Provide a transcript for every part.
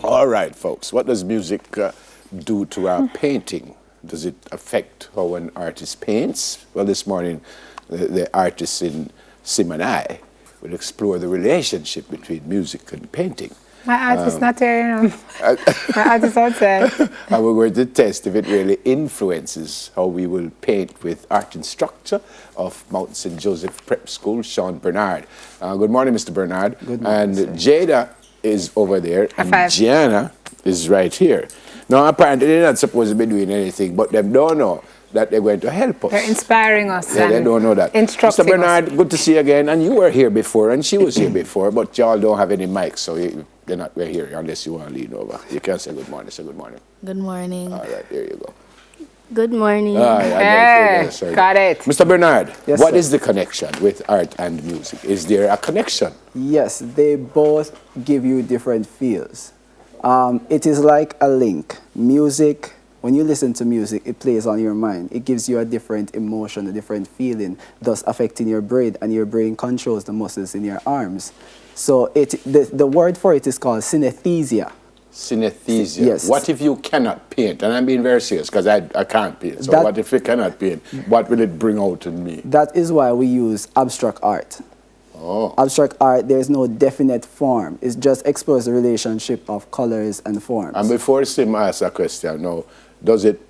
All right, folks. What does music do to our painting? Does it affect how an artist paints? Well, this morning, the artists in Sim and I will explore the relationship between music and painting. My artist not here, you know. My artist outside. And we're going to test if it really influences how we will paint with art instructor of Mount St. Joseph Prep School, Sean Bernard. Good morning, Mr. Bernard. Good morning, and sir. Jada is over there, and Gianna is right here. Now, apparently, they're not supposed to be doing anything, but they don't know that they're going to help us. They're inspiring us. Yeah, they don't know that. Instructing Mr. Bernard, us. good to see you again. And you were here before, and she was here before, but y'all don't have any mics, so they're not right here unless you want to lean over. You can say good morning. Say good morning. Good morning. All right, there you go. Good morning. Hey, got it. Mr. Bernard, Yes, what sir. is the connection with art and music? Is there a connection? Yes, they both give you different feels. It is like a link. Music, when you listen to music, it plays on your mind. It gives you a different emotion, a different feeling, thus affecting your brain, and your brain controls the muscles in your arms. So the word for it is called synesthesia. Synesthesia. Yes. What if you cannot paint? And I'm being very serious because I can't paint. So what if you cannot paint? What will it bring out in me? That is why we use abstract art. Oh. Abstract art, there is no definite form. It just explores the relationship of colors and forms. And before Sim asks a question, now, does it,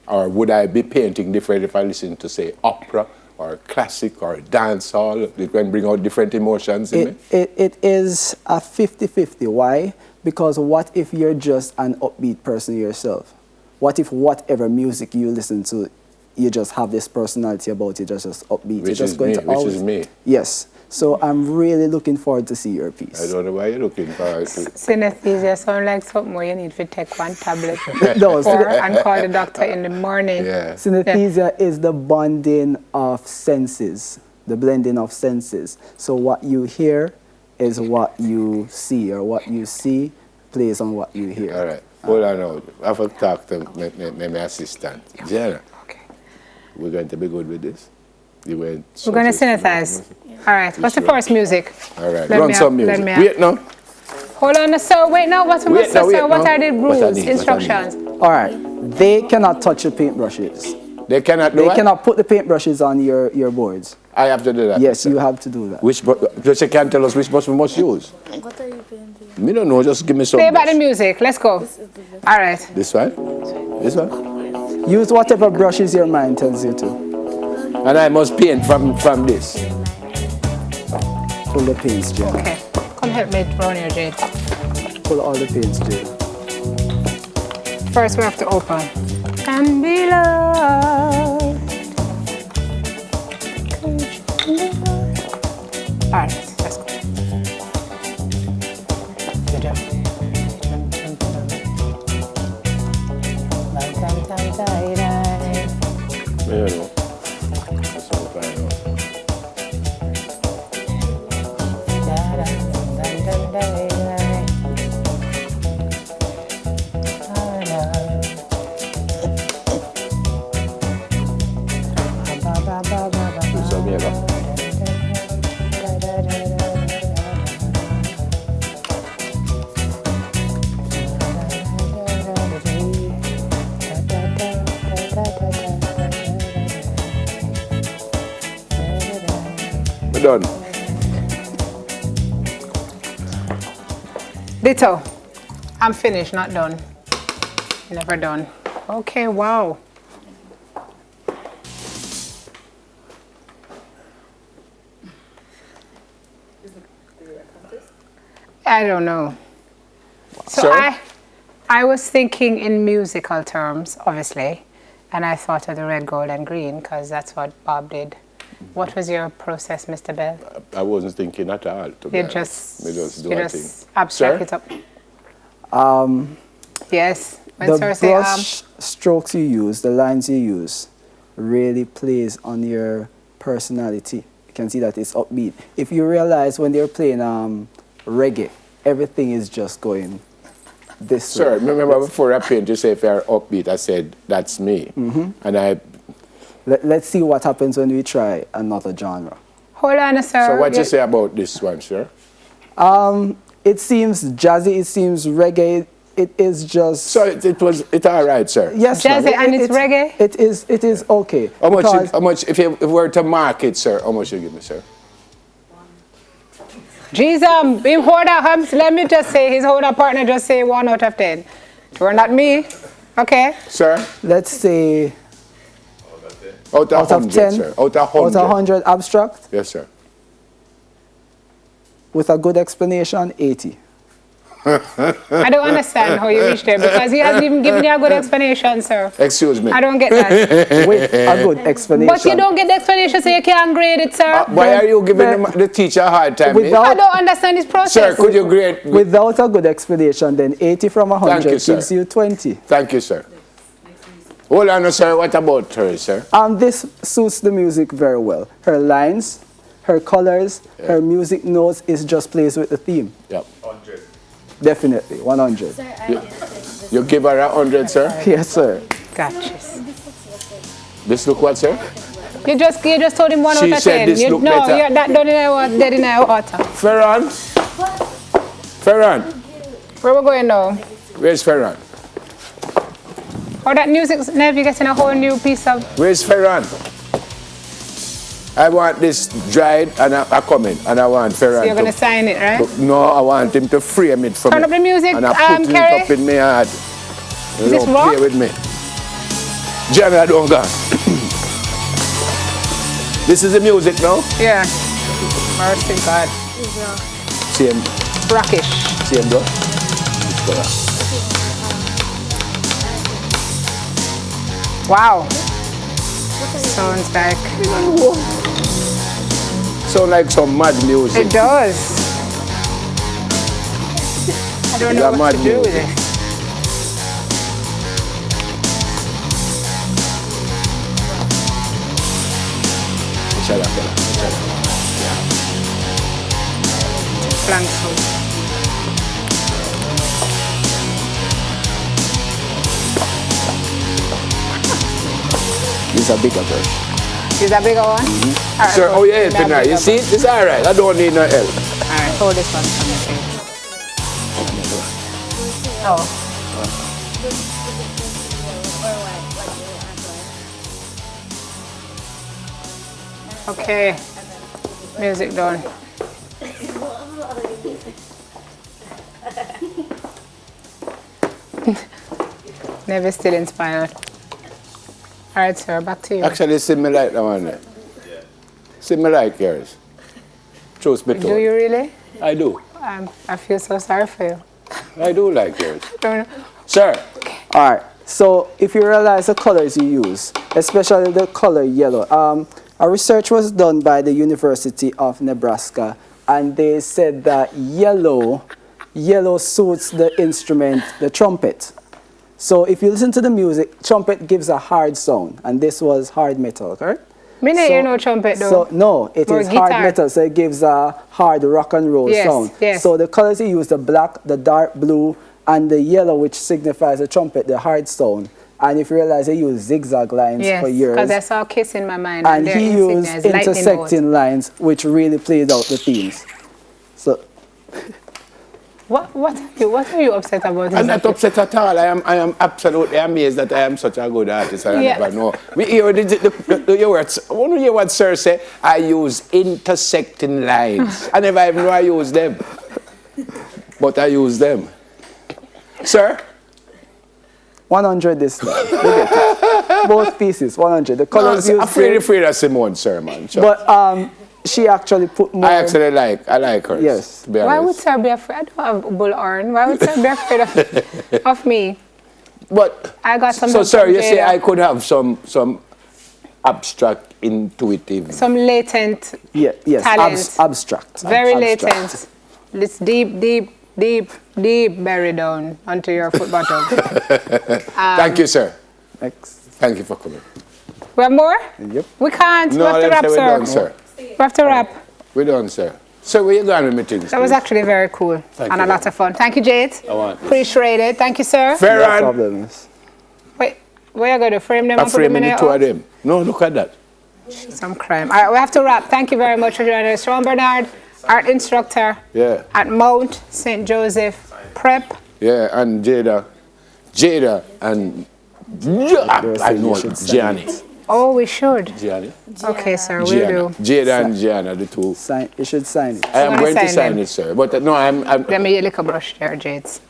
or would I be painting different if I listen to, say, opera or classic or dance hall? It can bring out different emotions in me? It is a 50-50. Why? Because what if you're just an upbeat person yourself? What if whatever music you listen to, you just have this personality about it, just upbeat? Which is me. Yes. So I'm really looking forward to see your piece. I don't know why you're looking forward to. Synesthesia sounds like something where you need to take one tablet No, and call the doctor in the morning. Yeah. Synesthesia is the bonding of senses, the blending of senses. So what you hear is what you see, or what you see plays on what you hear. All right. Hold on now. I have to talk to my assistant. Jenna, Okay. we're going to be good with this? We're going to synthesize. All right. What's the first music? All right. Run some music. Wait now. Hold on, sir. Wait now. What's Wait sir? now. What are the What I rules, need, instructions? All right. They cannot touch the paintbrushes. They cannot do They what? cannot put the paintbrushes on your boards. I have to do that. Yes, you have to do that. Just you can't tell us which brush we must use. What are you painting? Me don't know. Just give me some. Play about brush. the music. Let's go. All right. This one? This one? Use whatever brushes your mind tells you to. And I must paint from this. Pull the paints, Jane. Okay. Come help me round here, Jade. Pull all the paints, Jane. First, we have to open. And be loved. All right. Let's go. Good job. I don't know. That's all fine. So, me go. We're done. Ditto. I'm finished, not done. Never done. Okay, wow. I don't know. So Sorry? I was thinking in musical terms, obviously, and I thought of the red, gold, and green because that's what Bob did. What was your process, Mr. Bell? I wasn't thinking at all. To be You honest. just, Me just do you my just thing. abstract Sir? it up. Yes. When The sir say, brush strokes you use, the lines you use, really plays on your personality. You can see that it's upbeat. If you realize when they're playing reggae, everything is just going this Sir, way. remember before I paint, you say if you're upbeat, I said, that's me. And Let's see what happens when we try another genre. hold on, sir. so what you say about this one, sir? It seems jazzy, it seems reggae, it is just. So it's all right, sir. Yes, Jazzy, ma'am. and it's reggae? It is okay. How much, if you were to mark it, sir, how much you give me, sir? Jesus, let me just say, his older partner just say 1 out of 10. You're not me. Okay. Sir? Let's say Out of 100, 10, sir. Out of 100. out of 100 abstract, Yes, sir. with a good explanation, 80. I don't understand how you reached there because he hasn't even given you a good explanation, sir. Excuse me. I don't get that. With a good explanation. But you don't get the explanation, so you can't grade it, sir. Why are you giving the teacher a hard time? Without- I don't understand his process. Sir, could you grade? Without a good explanation, then 80 from 100 Thank you, sir. gives you 20. Thank you, sir. Hold on, sir. What about her, sir? This suits the music very well. Her lines, her colors, her music notes is just plays with the theme. Yep. Definitely, 100. Sir, I didn't think You give her 100, sir? Yes, sir. Gotcha. This look what, sir? You just told him 1 She out of said 10. this look no, better. you're that done in our dead in our water. Ferran? Ferran? Where we going now? Where's Ferran? Oh, that music's never getting a whole new piece of. Where's Ferran? I want this dried and I come in and I want Ferran So you're gonna sign it, right? No, I want him to frame it for me. Turn up the music, and I put Kerry. it up in my heart. Is this Don't rock? play with me. Johnny, I don't go. This is the music now? Yeah. Mercy God. Same, Rockish. same though. It's color. Wow. Sounds like. Sound like some mad music. It does. I don't know It's a what to mad do with music. it. Inshallah, fella. Flank food. This is a bigger brush. Is that bigger one? All right, Sir, so oh yeah, give me a tonight. bigger You see, one. it's all right. I don't need no help. All right, hold this one for me, please. Oh. Okay. Music done. Never still inspired. All right, sir, back to you. Actually, see me like that one there. See me like yours. Truth be Do told. you really? I do. I feel so sorry for you. I do like yours. Don't know. Sir, All right. So if you realize the colors you use, especially the color yellow, a research was done by the University of Nebraska, and they said that yellow suits the instrument, the trumpet. So if you listen to the music, trumpet gives a hard sound, and this was hard metal, correct? Me no hear no trumpet though. So no, it Or is hard guitar. metal, so it gives a hard rock and roll Yes, sound. yes. So the colors you use, the black, the dark blue, and the yellow, which signifies the trumpet, the hard sound. And if you realize they use zigzag lines Yes, for years. because I saw Kiss in my mind. And their he insignia used is lightning bolts. intersecting lines, which really played out the themes. So What are you upset about? I'm not upset at all. I am absolutely amazed that I am such a good artist. I Yeah. never know. We hear the words. I want to hear what Sir say. I use intersecting lines. I never even know I use them. But I use them. Sir? 100 this time. You get it. Both pieces, 100. The colors I'm used. afraid of Simone, sir, man. Sure. But she actually put more. I like her. Yes. To be Why would honest. Sir be afraid? I don't have bullhorn. Why would Sir be afraid of me? But I got some. so, sir, from you say Jada. I could have some abstract, intuitive. Some latent, Yes, talent. abstract. very Abstract. latent. It's deep buried down onto your foot bottom. Thank you, sir. Next. Thank you for coming. We have more? Yep. We can't. No, we have to let's wrap, say we're sir. done, sir. We have to wrap. We're done, sir. So where you going with me things? That was please? actually very cool Thank and you a lot of fun. Thank you, Jade. I want this. Appreciate it. Thank you, sir. No Ferran, problems. Wait, where you going to frame them I'm and put them in framing the there? two of them. No, look at that. Some crime. All right, we have to wrap. Thank you very much for joining us. Sean Bernard, art instructor Yeah. at Mount St. Joseph Prep Yeah, and Jada, and I know it, Gianni. Oh, we should. Gianni? Okay, sir, we'll Gianna. do. Jada and Gianna, the two. You should sign it. I am Wanna going to sign sign them? it, sir. But no, I'm Let me get a liquor brush there, Jades.